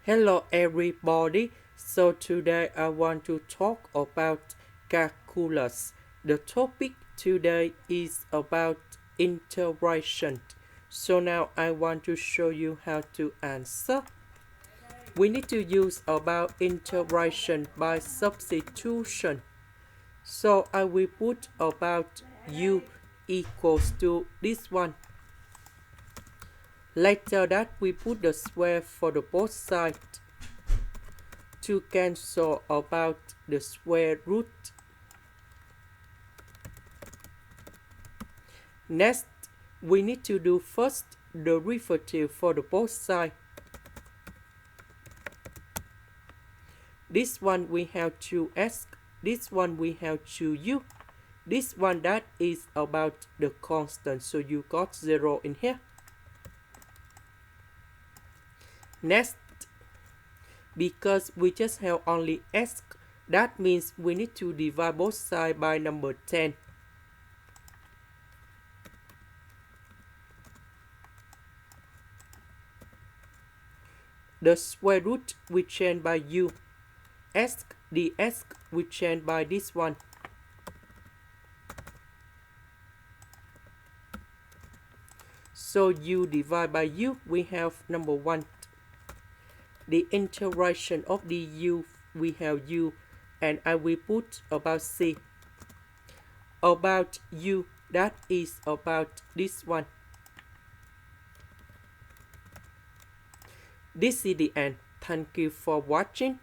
Hello everybody. So today I want to talk about calculus. The topic today is about integration. So now I want to show you how to answer. We need to use about integration by substitution. So I will put about u equals to this one. Later that we put the square for the both sides to cancel about the square root. Next, we need to do first the derivative for the both sides. This one we have to s, this one we have to u. This one that is about the constant, so you got 0 in here. Next, because we just have only s, that means we need to divide both sides by number 10. The square root we change by u. The s we change by this one. So u divided by u, we have number 1. The integration of the u, we have u, and I will put about c. About u, that is about this one. This is the end. Thank you for watching.